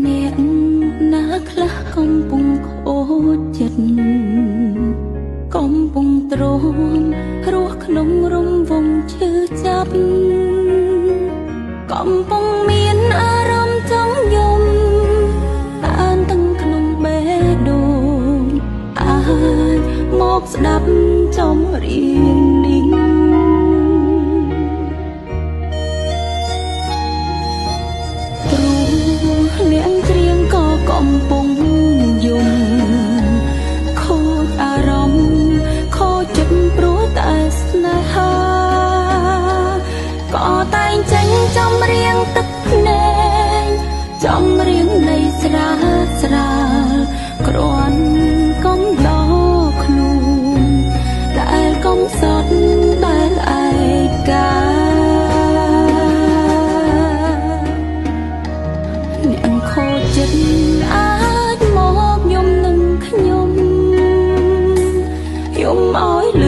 អ្នកណាខ្លះកំពុងខូចចិត្តកំពុងទ្រាំរស់ក្នុងរង្វង់ឈឺចាប់កំពុងមានអារម្មណ៍ចង់យំតានទាំងក្នុងបេះដូងអាចមកស្ដាប់ចំរៀងនេះព្រោះអ្នកច្រៀងក៏កំពុងយំខូចអារម្មណ៍ខូចចិត្តព្រោះតែស្នេហាក៏តែងចេញចំរៀងទឹកភ្នែកចំរៀងនៃស្រាលស្រាលគ្រាន់កំដរខ្លួនដែលកំសត់ដែលឯកាអ្នកខូចចិត្តអាចមកយំនឹងខ្ញុំយំឲ្យលឺ